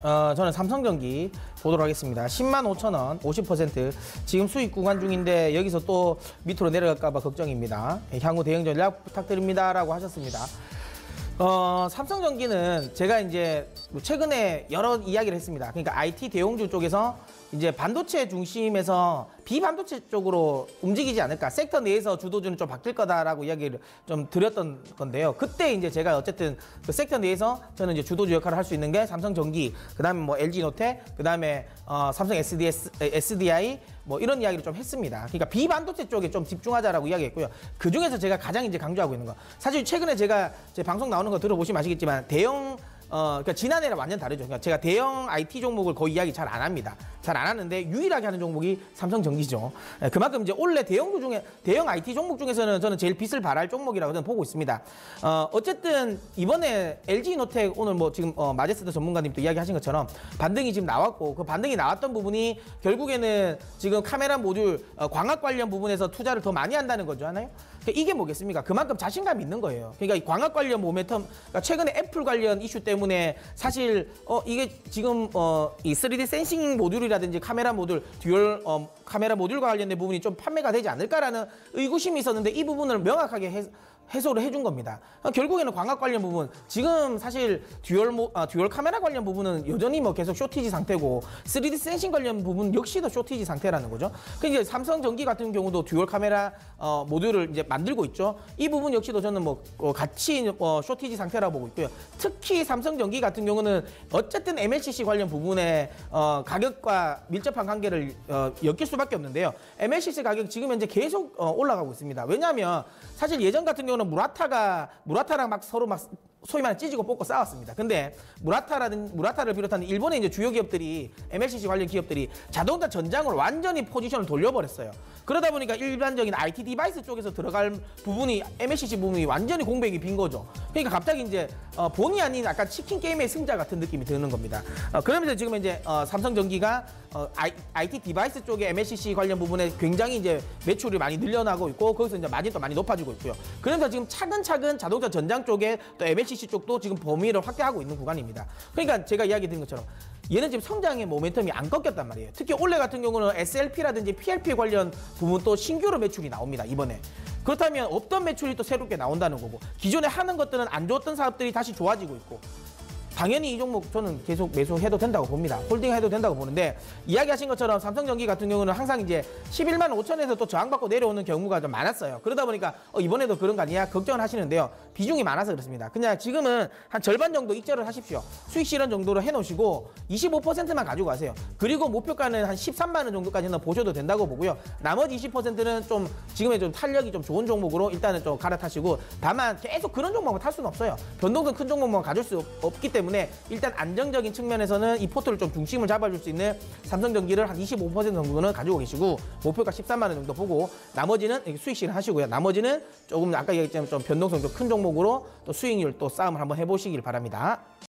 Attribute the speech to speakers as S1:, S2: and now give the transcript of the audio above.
S1: 저는 삼성전기 보도록 하겠습니다. 105,000원 50% 지금 수익 구간 중인데 여기서 또 밑으로 내려갈까봐 걱정입니다. 향후 대응 전략 부탁드립니다 라고 하셨습니다. 삼성전기는 제가 이제 최근에 여러 이야기를 했습니다. 그러니까 IT 대형주 쪽에서 이제 반도체 중심에서 비반도체 쪽으로 움직이지 않을까, 섹터 내에서 주도주는 좀 바뀔 거다라고 이야기를 좀 드렸던 건데요. 그때 이제 제가 어쨌든 그 섹터 내에서 저는 이제 주도주 역할을 할 수 있는 게 삼성전기, 그 다음에 뭐 LG노텍, 그 다음에 삼성 SDI 뭐 이런 이야기를 좀 했습니다. 그러니까 비반도체 쪽에 좀 집중하자라고 이야기했고요. 그 중에서 제가 가장 이제 강조하고 있는 거, 사실 최근에 제가 제 방송 나오는 거 들어보시면 아시겠지만 대형 그러니까 지난해랑 완전 다르죠. 그러니까 제가 대형 IT 종목을 거의 이야기 잘 안 합니다. 잘 안 하는데 유일하게 하는 종목이 삼성전기죠. 그만큼 이제 원래 대형주 중에, 대형 IT 종목 중에서는 저는 제일 빛을 발할 종목이라고 저는 보고 있습니다. 어쨌든 이번에 LG노텍 오늘 뭐 지금 마제스터 전문가님도 이야기하신 것처럼 반등이 지금 나왔고, 그 반등이 나왔던 부분이 결국에는 지금 카메라 모듈 광학 관련 부분에서 투자를 더 많이 한다는 거죠, 하나요? 이게 뭐겠습니까? 그만큼 자신감이 있는 거예요. 그러니까 이 광학 관련 모멘텀, 그러니까 최근에 애플 관련 이슈 때문에 사실 이게 지금 이 3D 센싱 모듈이라든지 카메라 모듈, 듀얼 카메라 모듈과 관련된 부분이 좀 판매가 되지 않을까라는 의구심이 있었는데 이 부분을 명확하게 해소를 해준 겁니다. 결국에는 광학 관련 부분, 지금 사실 듀얼 카메라 관련 부분은 여전히 뭐 계속 쇼티지 상태고 3D 센싱 관련 부분 역시도 쇼티지 상태라는 거죠. 그러니까 삼성전기 같은 경우도 듀얼 카메라 모듈을 이제 만들고 있죠. 이 부분 역시도 저는 뭐 같이 쇼티지 상태라고 보고 있고요. 특히 삼성전기 같은 경우는 어쨌든 MLCC 관련 부분에 가격과 밀접한 관계를 엮일 수밖에 없는데요. MLCC 가격 지금 현재 계속 올라가고 있습니다. 왜냐하면 사실 예전 같은 경우는 무라타랑 막 서로 막 소위 말하는 찢고 뽑고 싸웠습니다. 근데 무라타를 비롯한 일본의 이제 주요 기업들이, MLCC 관련 기업들이 자동차 전장으로 완전히 포지션을 돌려버렸어요. 그러다 보니까 일반적인 IT 디바이스 쪽에서 들어갈 부분이, MLCC 부분이 완전히 공백이 빈 거죠. 그러니까 갑자기 이제 본의 아닌 약간 치킨 게임의 승자 같은 느낌이 드는 겁니다. 그러면서 지금 이제 삼성전기가 IT 디바이스 쪽에 MLCC 관련 부분에 굉장히 이제 매출이 많이 늘려나고 있고, 거기서 이제 마진도 많이 높아지고 있고요. 그러면서 지금 차근차근 자동차 전장 쪽에 또 MLCC 쪽도 지금 범위를 확대하고 있는 구간입니다. 그러니까 제가 이야기 드린 것처럼 얘는 지금 성장의 모멘텀이 안 꺾였단 말이에요. 특히 올해 같은 경우는 SLP라든지 PLP 관련 부분 또 신규로 매출이 나옵니다, 이번에. 그렇다면 없던 매출이 또 새롭게 나온다는 거고, 기존에 하는 것들은 안 좋았던 사업들이 다시 좋아지고 있고, 당연히 이 종목 저는 계속 매수해도 된다고 봅니다. 홀딩해도 된다고 보는데, 이야기하신 것처럼 삼성전기 같은 경우는 항상 이제 11만 5천에서 또 저항받고 내려오는 경우가 좀 많았어요. 그러다 보니까 이번에도 그런 거 아니야? 걱정을 하시는데요. 비중이 많아서 그렇습니다. 그냥 지금은 한 절반 정도 익절을 하십시오. 수익 실현 정도로 해놓으시고 25%만 가지고 가세요. 그리고 목표가는 한 13만 원 정도까지는 보셔도 된다고 보고요. 나머지 20%는 좀 지금의 좀 탄력이 좀 좋은 종목으로 일단은 좀 갈아타시고, 다만 계속 그런 종목만 탈 수는 없어요. 변동성 큰 종목만 가질 수 없기 때문에 일단 안정적인 측면에서는 이 포트를 좀 중심을 잡아줄 수 있는 삼성전기를 한 25% 정도는 가지고 계시고, 목표가 13만 원 정도 보고, 나머지는 수익 실현 하시고요. 나머지는 조금 아까 얘기했지만 좀 변동성 좀 큰 종목으로 또 수익률 또 싸움을 한번 해보시길 바랍니다.